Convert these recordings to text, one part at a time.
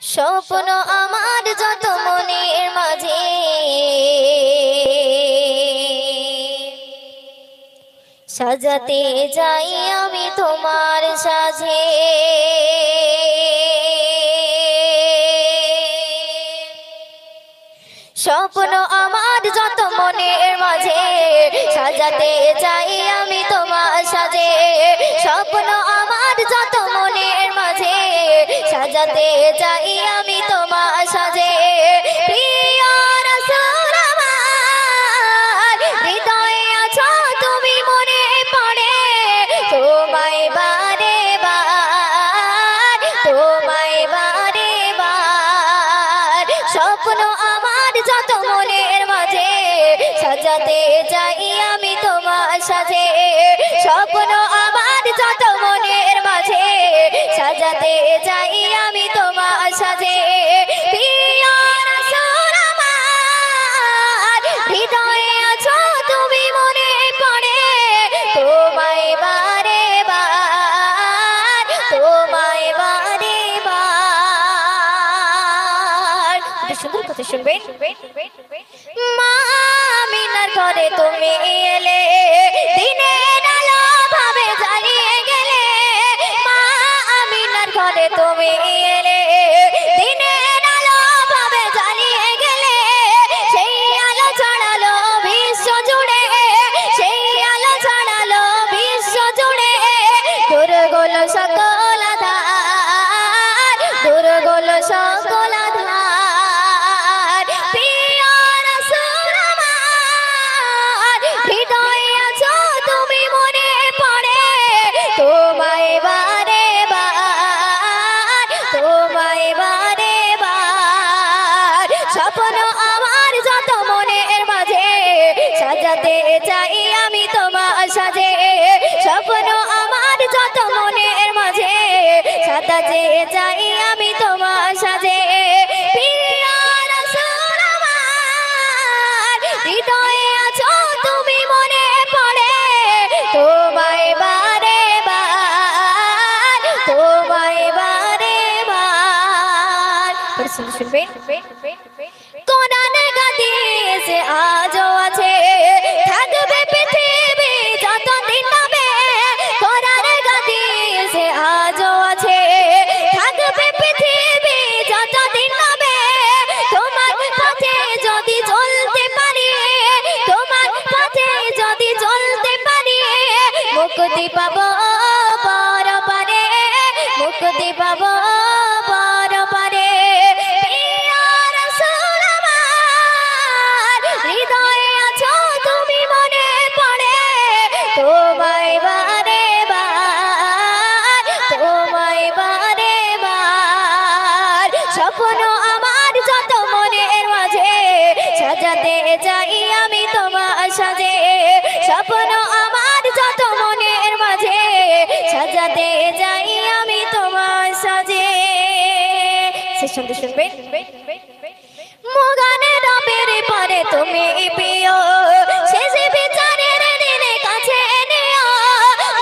স্বপ্ন আমার যত মনের মাঝে সাজাতে যাই আমি তোমার সাজে। স্বপ্ন আমার যত মনের মাঝে সাজাতে চাই আমি তোমার সাজে। স্বপ্ন আমার যত মনের মাঝে সাজাতে চাই আমি তোমার সাজে। প্রিয় রাসূল আমার হৃদয়ে আছো তুমি মনে পড়ে তোমায় বারে বার, তোমায় বারে বার। স্বপ্ন আমার যত মনের মাঝে সাজাতে চাই আমি তোমার সাজে। স্বপ্ন আমার যত মনের মাঝে সাজাতে চাই আমি তোমার সাজে। প্রিয় রাসূল আমার হৃদয়ে আছো তুমি মনে পড়ে তোমায় বারে বার, তোমায় বারে বার। সুন্দর কথা শুনবেন। মা আমিনার ঘরে তুমি এলে দিনের আলো ভাবে জ্বালিয়ে গেলে। মা আমিনার ঘরে তুমি এলে দিনের আলো ভাবে জ্বালিয়ে গেলে। সেই আলো ছড়ালো বিশ্ব জুড়ে, সেই আলো ছড়ালো বিশ্ব জুড়ে। দূর গেল সকল আঁধার, দূর গেল সকল আঁধার। প্রিয় রাসূল আমার হৃদয়ে আছো তুমি মনে পড়ে তোমায় বারে বার, তোমায় বারে বার। স্বপ্ন আমার যত মনের মাঝে সাজাতে চাই আমি তোমার সাজে। স্বপ্ন আমার যত মনের মাঝে সাজাতে চাই আমি তোমার সাজে। প্রিয় রাসূল আমার হৃদয়ে আছো তুমি মনে পড়ে তোমায় বারে বার, তোমায় বারে বার। শুনবেন। কোরআন হাদিসে আজও আছে থাকবে পৃথিবী যতদিন হবে। কোরআন হাদিসে আজও আছে থাকবে পৃথিবী যতদিন হবে। তোমার পথে যদি চলতে পারি, তোমার পথে যদি চলতে পারি মুক্তি পাবো পরপারে, মুক্তি পাবো পরপারে। প্রিয় রাসূল আমার হৃদয়ে আছো তুমি মনে পড়ে তোমায় বারে বার, তোমায় বারে বার। স্বপ্ন আমার যত মনের মাঝে সাজাতে চাই আমি তোমার সাজে। স্বপ্ন আমার যত মনের মাঝে সাজাতে চাই আমি তোমার সাজে। শেষ শুনতে শুনবেন। মগানে রবের পরে তুমি প্রিয় শেষ বিচারের দিনে কাছে নিও।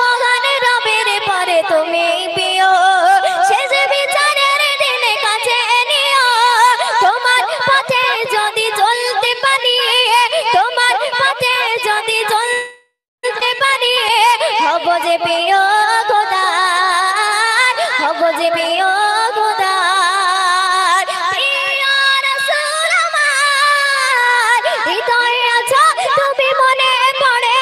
মগানে রবের পরে তুমি প্রিয় শেষ বিচারের দিনে কাছে নিও। তোমার পথে যদি চলতে পারি, তোমার পথে যদি চলতে পারি হব যে প্রিয় খোদার, হব যে প্রিয় খোদার। প্রিয় রাসূল আমার হৃদয়ে আছো তুমি মনে পড়ে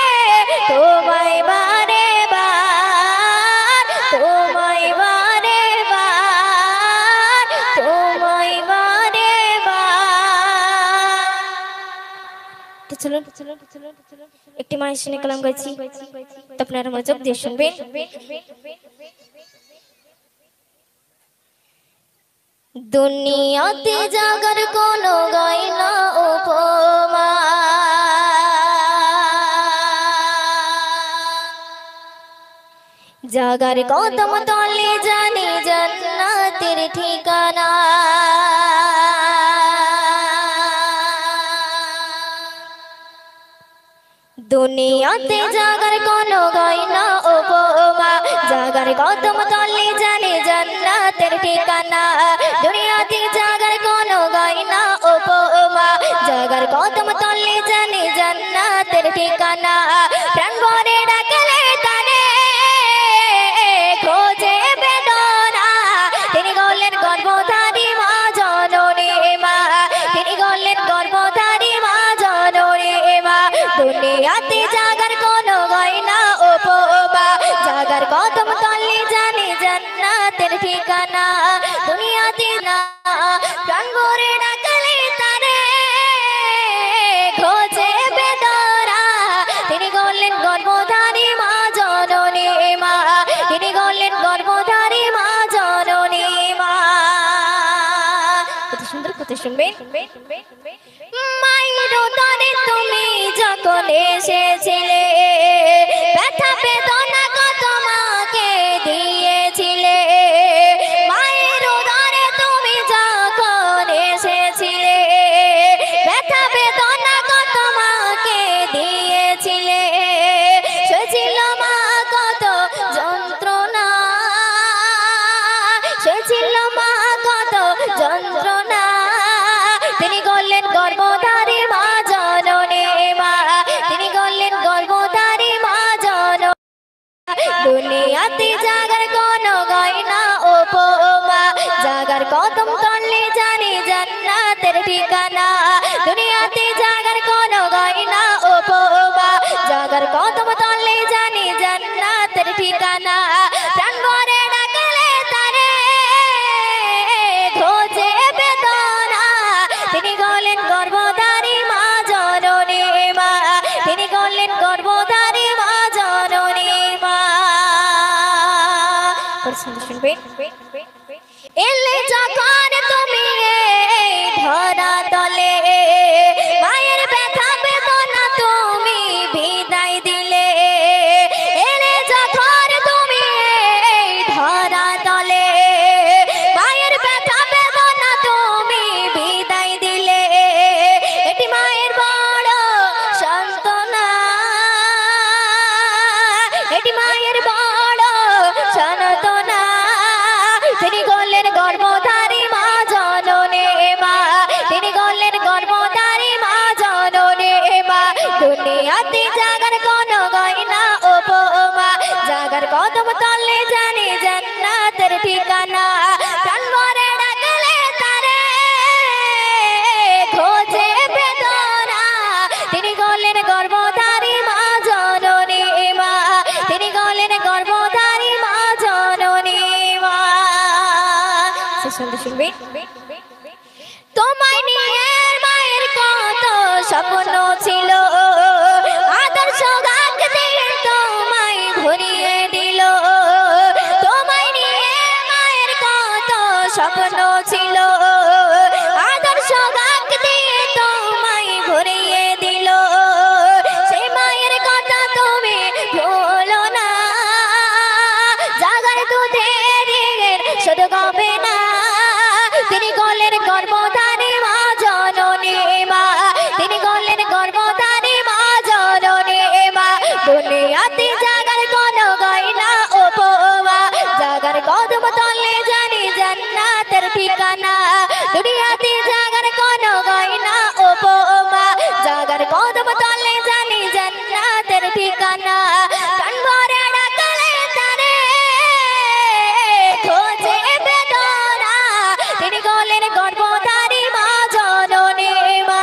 তোমায় বারে বার, তোমায় বারে বার, তোমায় বারে বার। চলুন একটি মায়ের শুনে কালাম গাইছি, আপনারা মনোযোগ দিয়ে শুনবেন। দুনিয়াতে জাগার কোনো গায় না উপমা, জাগার কদম তলে জানি জান্নাতের ঠিকানা। দুনিয়াতে জাগার কোনো গায় না উপমা, জাগার কদম তলে জানি জান্নাতের ঠিকানা। দুনিয়াতে কদম তলে জানি জান্নাতের ঠিকানা প্রাণ ভরে ডাকলে তারে খোঁজে বেদনা তিনি গলেন গর্ভধারী মা জননী মা তিনি গলেন গর্ভধারী মা জননী মা দুনিয়াতে জাগার কোনো গয়না উপমা জাগার কদম তলে জানি জান্নাতের ঠিকানা দুনিয়াতে না প্রাণ ভরে ডাকলে তারে খোঁজে বেদনা তিনি গলেন গর্ভধারী মা জননী মা তিনি গলেন গর্ভধারী মা জননী মা কত সুন্দর কথা শুনবেন মায়ের উদরে তুমি যখন এসেছিলে ব্যথা বেদনা কত মাকে দিয়েছিলে মায়ের উদরে তুমি যখন এসেছিলে ব্যথা বেদনা কত মাকে দিয়েছিলে সয়েছিল মা কত যন্ত্রণা সয়েছিল মা কত যন্ত্রণা তিনি গলেন গর্ভধারী মা জননী মা তিনি গলেন গর্ভধারী মা জননী দুনিয়াতে জাগার কোনো গয়না উপমা জাগার কদম তলে জানি জান্নাতের ঠিকানা দুনিয়াতে জাগার কোনো গয়না উপমা জাগার কদম তলে জানি জান্নাতের ঠিকানা প্রাণ ভরে ডাকলে তারে খোঁজে বেদনা তিনি গলেন গর্ভধারী মা জননী মা তিনি গলেন গর্ভধারী মা জননী মা শুনবেন এলে যখন তুমি ধরা তলে মায়ের ব্যথা বেদনা তুমি বিদায় দিলে এলে যখন তুমি ধরা তলে মায়ের ব্যথা বেদনা তুমি বিদায় দিলে এটি মায়ের বড় সান্ত্বনা এটি মায়ের বড় সান্ত্বনা তিনি গলেন গর্ভধারী মা জননী মা তিনি গলেন গর্ভধারী মা জননী মা দুনিয়াতে জাগার কোনো গয়না উপমা জাগার কদম তলে জানি জান্নাতের ঠিকানা প্রাণ ভরে ডাকলে তারে খোঁজে বেদনা তিনি গলেন গর্ভধারী মা জননী মা তিনি গলেন গর্ভধারী মা জননী মা শুনবে তোমায় নিয়ে মায়ের কত স্বপ্ন ছিল আদর্শ গাক দিয়ে তোমায় ভরিয়ে দিল তোমায় নিয়ে মায়ের কত স্বপ্ন ছিল আদর্শ গাক দিয়ে তোমায় ভরিয়ে দিল সেই মায়ের কথা তুমি ভুলো না জাগার দুধের শুধু গবে না তিনি গলেন গর্ভধারী মা জননী মা তিনি গলেন গর্ভধারী মা জননী মা দুনিয়াতে জাগার কোনো গয়না উপমা জাগার কদম তলে জানি জান্নাতের ঠিকানা দুনিয়াতে জাগার কোনো গয়না উপমা জাগার কদম তলে জানি জান্নাতের ঠিকানা প্রাণ ভরে ডাকলে তারে খোঁজে বেদনা তিনি গলেন গর্ভধারী মা জননী মা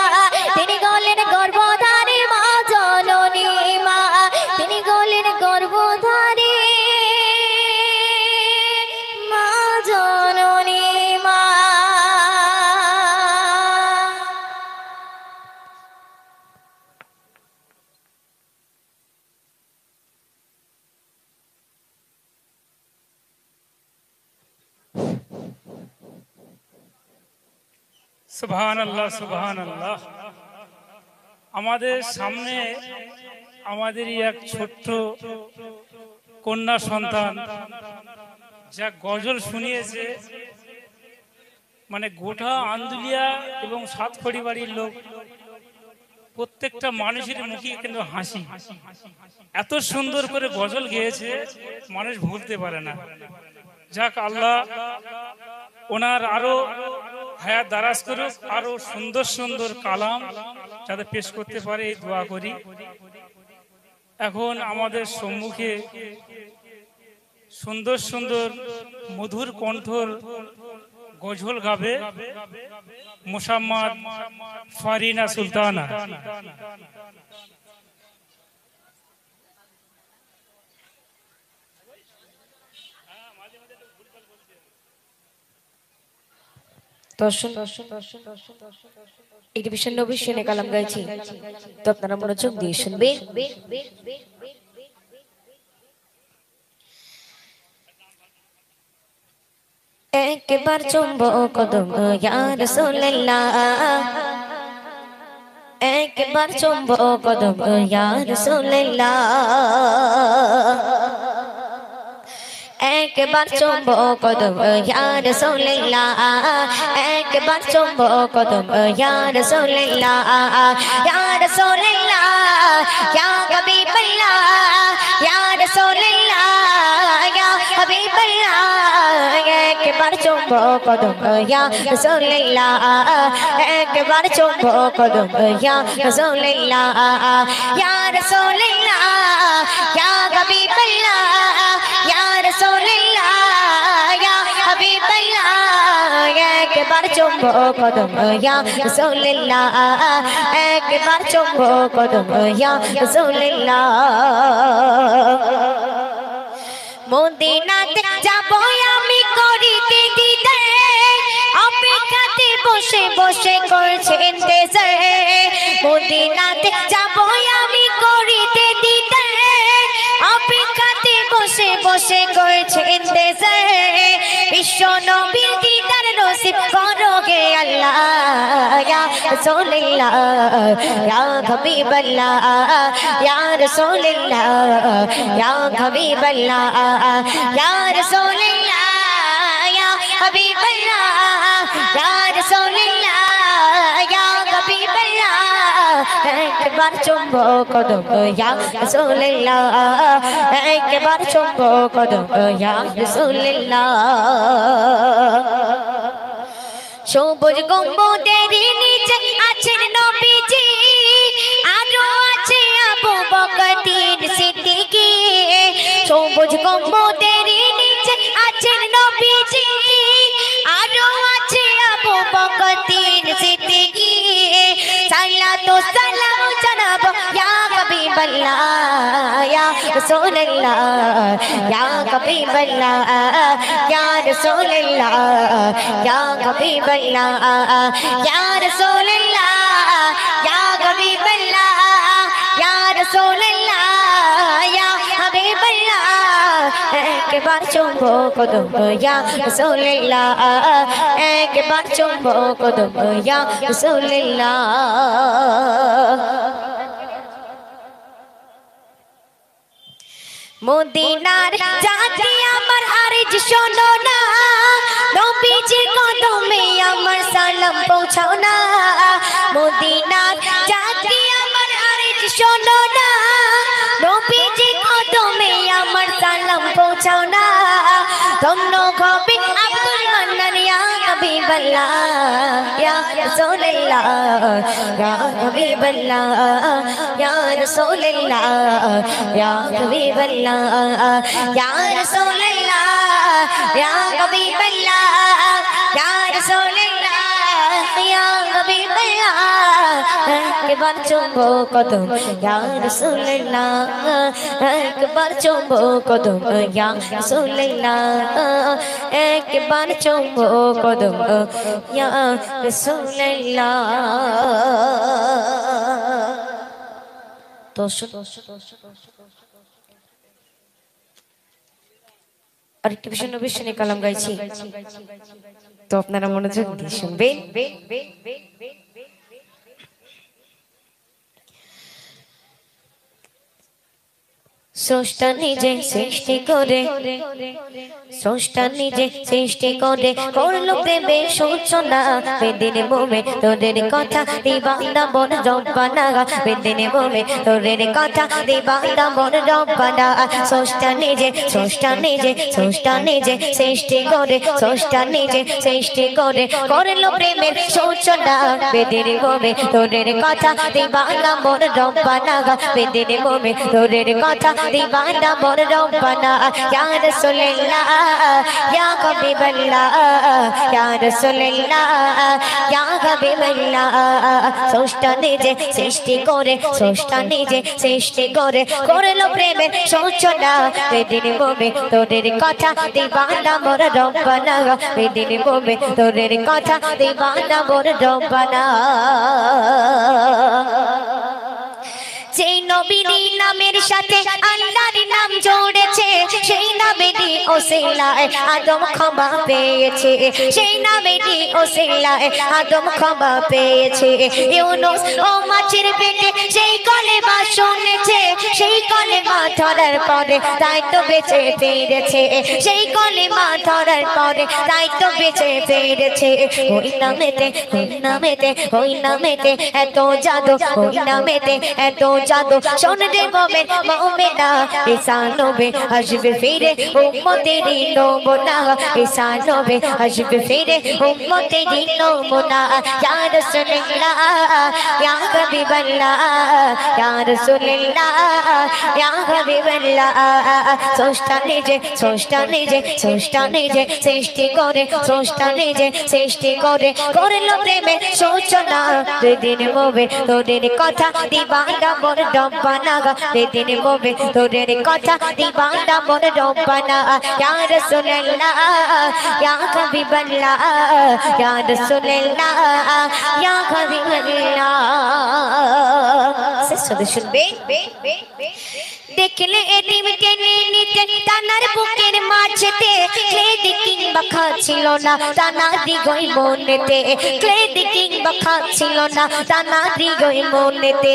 তিনি গলেন গর্ভধারী মা জননী মা তিনি গলেন গর্ভধারী মা জননী মা সুবহানাল্লাহ সুবহানাল্লাহ আমাদের সামনে আমাদেরই এক ছোট্ট কন্যা সন্তান যা গজল শুনিয়েছে মানে গোটা আন্দুলিয়া এবং সাতখড়ি বাড়ির লোক প্রত্যেকটা মানুষের মুখে কিন্তু হাসি এত সুন্দর করে গজল গেয়েছে মানুষ ভুলতে পারে না যাক আল্লাহ ওনার আরো হায়াত দারাজ করুক আরো সুন্দর সুন্দর কালাম যাতে পেশ করতে পারে এই দোয়া করি। এখন আমাদের সম্মুখে সুন্দর সুন্দর মধুর কণ্ঠর গজল গাবে মোসাম্মদ ফারিনা সুলতানা। দর্শন একটি বিষয় নবী শুনে কালাম গাইছি, তো আপনারা মনোযোগ দিয়ে শুনবেন। একবার চুম্বক কদম ইয়া রাসূলুল্লাহ, একবার চুম্বক কদম ইয়া রাসূলুল্লাহ, একবার চুম্বক কদম ইয়া রাসূলুল্লাহ, একবার চুম্বক কদম ইয়া রাসূলুল্লাহ, ইয়া রাসূলুল্লাহ ইয়া হাবিবাল্লাহ, ইয়া রাসূলুল্লাহ ইয়া হাবিবাল্লাহ, একবার চুম্বক কদম ইয়া রাসূলুল্লাহ, একবার চুম্বক কদম ইয়া রাসূলুল্লাহ, ইয়া রাসূলুল্লাহ ইয়া হাবিবাল্লাহ, ইয়া রাসূলুল্লাহ ইয়া হাবিবাল্লাহ, একবার চুম্বক কদম ইয়া রাসূলুল্লাহ, একবার চুম্বক কদম ইয়া রাসূলুল্লাহ। মদিনাতে যাব আমি করিতে দিদার, অপেক্ষাতে বসে বসে করছে ইন্তজার, মদিনাতে যাব আমি করিতে দিদার, অপেক্ষাতে বসে বসে করছে ইন্তজার, বিশ্ব নবীর দিদার নসিব করো গে আল্লাহ, ইয়া রাসূলুল্লাহ ইয়া হাবিবাল্লাহ, ইয়া রাসূলুল্লাহ ইয়া হাবিবাল্লাহ, ইয়া রাসূলুল্লাহ ইয়া হাবিবাল্লাহ, ইয়া রাসূলুল্লাহ ইয়া হাবিবাল্লাহ, একবার চুম্বক কদম ইয়া রাসূলুল্লাহ, একবার চুম্বক কদম ইয়া রাসূলুল্লাহ। সবুজ গম্বুজের নিচে আছেন নবীজি, আরো আছে আবু বকর সিদ্দিকী, সবুজ গম্বুজের নিচে আছেন নবীজি, আরো আছে আবু বকর সিদ্দিকী, সালাতু সালাম জানাব ইয়া হাবিবাল্লাহ, ইয়া রাসূলুল্লাহ ইয়া হাবিবাল্লাহ, ইয়া রাসূলুল্লাহ ইয়া হাবিবাল্লাহ, ইয়া রাসূলুল্লাহ ইয়া হাবিবাল্লাহ, ইয়া রাসূলুল্লাহ ইয়া হাবিবাল্লাহ, একবার চুম্বক কদম ইয়া রাসূলুল্লাহ, একবার চুম্বক কদম ইয়া রাসূলুল্লাহ। মদিনার জাতি আমার আরজ শোনো না, নবীজির কদমে আমার সালাম পৌঁছাও না, মদিনার জাতি আমার আরজ শোনো না, নবীজির কদমে আমার সালাম পৌঁছাও না, ধন্য হবে আব্দুল মান্নান ইয়া হাবিবাল্লাহ, ইয়া রাসূলুল্লাহ ইয়া হাবিবাল্লাহ, ইয়া রাসূলুল্লাহ ইয়া হাবিবাল্লাহ, ইয়া রাসূলুল্লাহ ইয়া হাবিবাল্লাহ, ইয়া রাসূলুল্লাহ ইয়া হাবিবাল্লাহ, একবার চুম্বক কদম ইয়া রাসূলুল্লাহ, একবার চুম্বক কদম ইয়া রাসূলুল্লাহ, একবার চুম্বক কদম ইয়া রাসূলুল্লাহ। আরেকটি বিষয় নবী শুনে কালাম গাইছি, তো আপনারা মনোযোগ দিয়ে শুনবেন। স্রষ্টা নিজে সৃষ্টি করে, স্রষ্টা নিজে সৃষ্টি করে করলো প্রেমের সূচনা। বেদিন মোমে তোদের কথা দিবানা মন রব্বানা, বেদিন মোমে তোদের কথা দিবানা মন রব্বানা। স্রষ্টা নিজে, স্রষ্টা নিজে, স্রষ্টা নিজে সৃষ্টি করে, স্রষ্টা নিজে সৃষ্টি করে করলো প্রেমের সূচনা। বেদিন মোমে তোদের কথা দিবানা মন রব্বানা, বেদিন মোমে তোদের কথা দিবানা মন রব্বানা। ইয়া রাসূলুল্লাহ ইয়া হাবিবাল্লাহ, ইয়া রাসূলুল্লাহ ইয়া হাবিবাল্লাহ। স্রষ্টা নিজে সৃষ্টি করে, স্রষ্টা নিজে সৃষ্টি করে করলো প্রেমের সূচনা। বেদিন মোমে তোদের কথা দিবানা মন রব্বানা, বেদিন মোমে তোদের কথা দিবানা মন রব্বানা। যেই নবীর নামের সাথে আল্লাহর নাম জড়েছে, সেই নামেরই ওসিলায় আদম ক্ষমা পেয়েছে, সেই নামেরই ওসিলায় আদম ক্ষমা পেয়েছে। ইউনূস ও মাছের পেটে সেই কলেমা শুনেছে, সেই কলেমা ধরার পরে তাই তো বেঁচে ফিরেছে, সেই কলেমা ধরার পরে তাই তো বেঁচে ফিরেছে। ওই নামেতে, ওই নামেতে, ওই নামেতে এত জাদু, ওই নামেতে এত জাদু। শোন রে মোমেন মোমেনা, ঈসা নবী আসবে ফিরে উম্মতেরই নমুনা, ঈসা নবী আসবে ফিরে উম্মতেরই নমুনা। ইয়া রাসূলুল্লাহ ইয়া হাবিবাল্লাহ, ইয়া রাসূলুল্লাহ ইয়া হাবিবাল্লাহ। স্রষ্টা নিজে, স্রষ্টা নিজে, স্রষ্টা নিজে সৃষ্টি করে, স্রষ্টা নিজে সৃষ্টি করে করলো প্রেমের সূচনা। বেদিন মোমে তোদের কথা দিবানা মন রব্বানা, বেদিন মোমে তোদের কথা দিবানা মন রব্বানা। ইয়া রাসূলুল্লাহ ইয়া হাবিবাল্লাহ, ইয়া রাসূলুল্লাহ ইয়া হাবিবাল্লাহ। শুধু শুনবে দেখলে এদিম টেনে নিতে তানার বুকের মাঝেতে, ক্লেদ কিংবা খাচ্ছিল না তানা দিগই মনেতে, ক্লেদ কিংবা খাচ্ছিল না তানা দিগই মনেতে।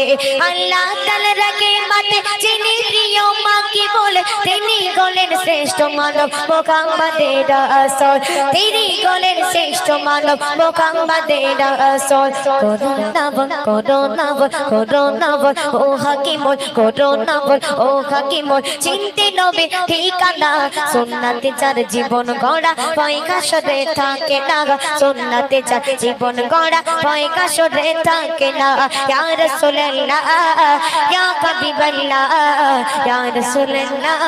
আল্লাহ তাআলা রাগে মাতে যিনি প্রিয় মাকে বলে, তিনি হলেন শ্রেষ্ঠ মানব মুহাম্মদের রাসূল, তিনি হলেন শ্রেষ্ঠ মানব মুহাম্মদের রাসূল। করোনা বল, করোনা বল, করোনা বল ও হাকিম বল, করোনা বল ও হাকিম বল। চিনতে নবী ঠিকানা, সুন্নাতে যার জীবন গড়া ভয় কাসরে থাকে না, সুন্নাতে যার জীবন গড়া ভয় কাসরে থাকে না। ইয়া রাসূলুল্লাহ ইয়া হাবিবাল্লাহ, ইয়া রাসূলুল্লাহ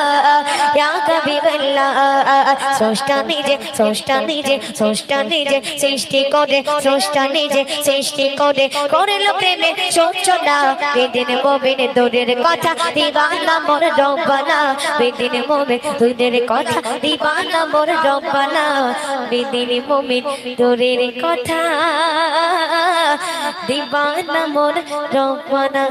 ইয়া হাবিবাল্লাহ। স্রষ্টা নিজে, স্রষ্টা নিজে, স্রষ্টা নিজে সৃষ্টি করে, স্রষ্টা নিজে সৃষ্টি করে করলো প্রেমের সূচনা। বেদিন মোমে তোদের কথা দিবানা মন রব্বানা, বেদিন মোমে তোদের কথা দিবানা মন রব্বানা, বেদিন মোমে তোদের কথা দিবানা মন রব্বানা।